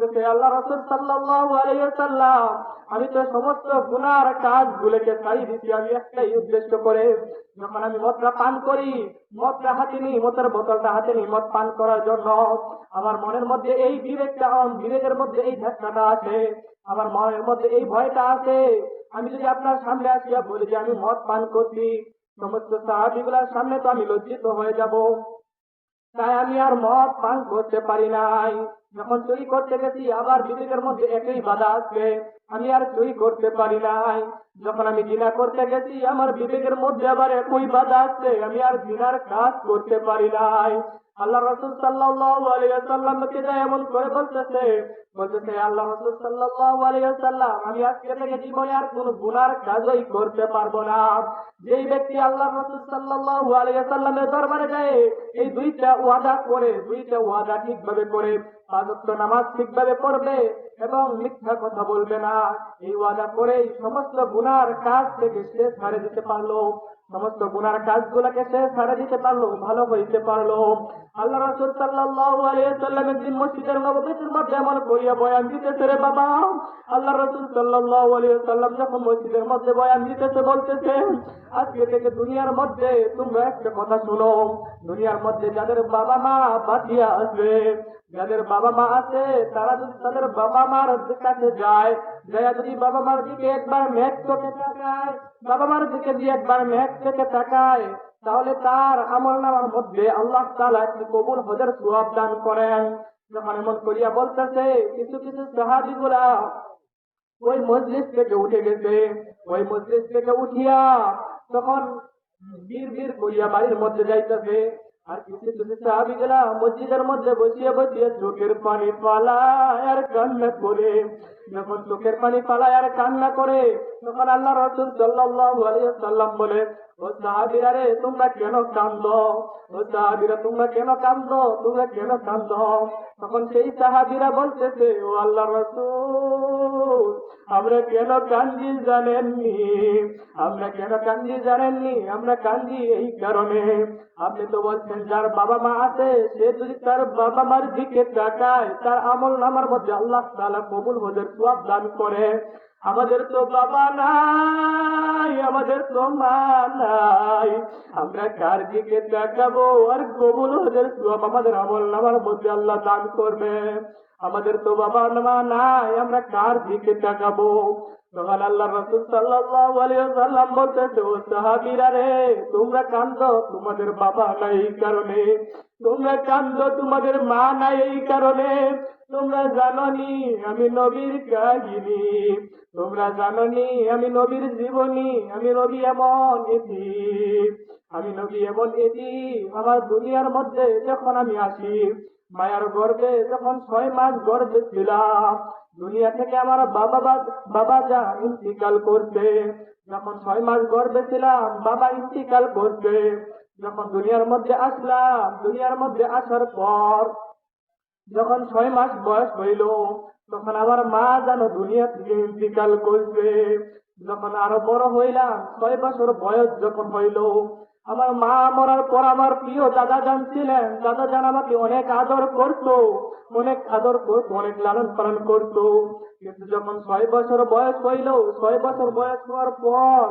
বলতেছে, আল্লাহ রাসূল সাল্লাল্লাহু আলাইহি ওয়াসাল্লাম, আমি তো সমস্ত গুনার কাজগুলোকে ছাড়িয়ে দিচ্ছি আমি একটাই উদ্দেশ্য করে। যখন আমি মদটা পান করি, মদটা হাতে নিই, মদের বোতলটা হাতে নিই মদ পান করার জন্য, আমার মনের মধ্যে এই বিবেকের মধ্যে এই ধাক্কাটা আছে, আমার মনের মধ্যে এই ভয়টা আছে, আমি যদি আপনার সামনে আসিয়া বলি যে আমি মদ পান করছি, সমস্ত সাহাবীগুলোর সামনে তো আমি লজ্জিত হয়ে যাব, তাই আমি আর মদ পান করতে পারি নাই। যখন চুরি করতে গেছি আবার বিবেকের মধ্যে একই বাধা আসবে, আমি আর চুরি করতে পারি নাই। যখন আমি জিনা করতে গেছি আমার বিবেকের মধ্যে আবার একই বাধা আসছে, আমি আর জিনার কাজ করতে পারি নাই। আল্লাহ রাসূল সাল্লাল্লাহু আলাইহি ওয়াসাল্লামকে এমন করে বলতেছে আল্লাহ রাসূল সাল্লাল্লাহু আলাইহি ওয়াসাল্লাম, আমি আজকে থেকে জীবনে আর কোনো গুনার কাজই করতে পারবো না। যেই ব্যক্তি আল্লাহ রাসূল সাল্লাল্লাহু আলাইহি ওয়াসাল্লামের দরবারে যায়, এই দুইটা ওয়াদা ঠিকভাবে করে, পাঁচ ওয়াক্ত নামাজ ঠিকভাবে পড়বে এবং মিথ্যা কথা বলবে না, এই ওয়াদা করে সমস্ত গুনার কাজ থেকে সে ছাড়ে দিতে পারলো, সমস্ত গুনার কাজগুলোকে সে ছাড়ে দিতে পারলো, ভালো হইতে পারলো। আল্লাহ রাসূল সাল্লাল্লাহু আলাইহি ওয়াসাল্লাম একদিন মসজিদের নববীর মধ্যে এমন করিয়া বয়ান দিতেছে রে বাবা, আল্লাহ রাসূল সাল্লাল্লাহু আলাইহি ওয়াসাল্লাম যখন মসজিদের মধ্যে বয়ান দিতেছে বলতেছে, আজকে থেকে দুনিয়ার মধ্যে তোমরা একটা কথা শুনো, দুনিয়ার মধ্যে যাদের বাবা মা বাঁচিয়া আসবে, যাদের বাবা মা আছে, তারা যদি তাদের বাবা মার কাছে যায়, যদি বাবা মার দিকে একবার মেঘ চোখে তাকায়, বাবা মার দিকে দিয়ে একবার মেঘ চোখে তাকায়, তাহলে তার আমলনামার মধ্যে আল্লাহ তাআলা একটি কবুল হজের সওয়াব দান করেন। যখন এমন করিয়া বলতেছে, কিছু কিছু সাহাবীগুলা ওই মজলিস থেকে উঠে গেছে, ওই মজলিস থেকে উঠিয়া তখন বীর করিয়া বাড়ির মধ্যে যাইতেছে, আর কিছু কিছু সাহাবীগুলা মসজিদের মধ্যে বসিয়া বসিয়া চোখের পানি পালায় আর কান্না করে। যখন চোখের পানি পালায় আর কান্না করে, তখন আল্লাহ রাসূল সাল্লাল্লাহু আলাইহি ওয়াসাল্লাম বলে, ও সাহাবীরা রে তোমরা কেন কাঁদো, ও সাহাবীরা তোমরা কেন কাঁদো, তোমরা কেন কাঁদো? তখন সেই সাহাবীরা বলতেছে, ও আল্লাহর রাসূল, আমরা কেন কাঁদি জানেননি, আমরা কেন কাঁদি জানেননি, আমরা কাঁদি এই কারণে, আপনি তো বলছেন যার বাবা মা আছে সে যদি তার বাবা মার দিকে তাকায় তার আমলনামার মধ্যে আল্লাহ তাআলা কবুল হজের সওয়াব দান করে। আমাদের তো বাবা নাই, আমাদের তো মা নাই, আমরা কার দিকে তাকাবো আর কবুল হজের সওয়াব আমাদের আমলনামার মধ্যে আল্লাহ দান করবে? আমাদের তো বাবা মা নাই, আমরা কার দিকে তাকাবো? তখন আল্লাহ রাসূল সাল্লাল্লাহু আলাইহি ওয়াসাল্লাম বলতেছে, ও সাহাবীরা রে তোমরা কাঁদো তোমাদের বাবা নাই এই কারণে, তোমরা কাঁদো তোমাদের মা নাই এই কারণে, তোমরা জানোনি আমি নবীর কাহিনী, তোমরা জানোনি আমি নবীর জীবনী, আমি নবী এমন এটি আমার দুনিয়ার মধ্যে যখন আমি আসি, মায়ার গর্ভে যখন 6 মাস গর্ভে ছিলাম, দুনিয়া থেকে আমার বাবা যা ইন্তিকাল করবে, যখন 6 মাস গর্ভে ছিলাম বাবা ইন্তিকাল করবে, যখন দুনিয়ার মধ্যে আসলাম, দুনিয়ার মধ্যে আসার পর যখন 6 মাস বয়স হইল, তখন আমার মা যেন দুনিয়া থেকে ইন্তিকাল করবে। যখন আরো বড় হইলাম, 6 বছর বয়স যখন হইল, আমার মা মরার পর আমার প্রিয় দাদা জান ছিলেন, দাদা জান আমাকে অনেক আদর করতো, অনেক লালন পালন করতো। কিন্তু যখন 6 বছর বয়স হইল, 6 বছর বয়স হওয়ার পর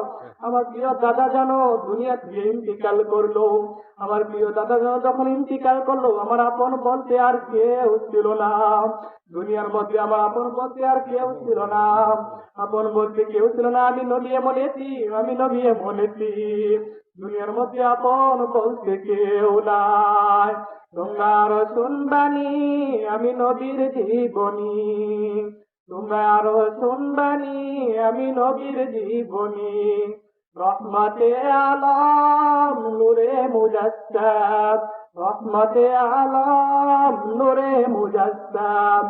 আমার প্রিয় দাদা জানো দুনিয়া থেকে ইন্তিকাল করলো। আমার প্রিয় দাদা জানো যখন ইন্তিকাল করলো, আমার আপন বলতে আর কেউ ছিল না দুনিয়ার মধ্যে, আমার আপন বলতে আর কেউ ছিল না, আপন বলতে কেউ ছিল না। আমি নবী এমনেছি দুনিয়ার মধ্যে আপন বলতে কেউ নাই। তোমরা আরো শুনবানি আমি নবীর জীবনী, তোমরা আরো শুনবানি আমি নবীর জীবনী। রহমতে আলম নূরে মুজাসসাম, রহমতে আলম নূরে মুজাসসাম।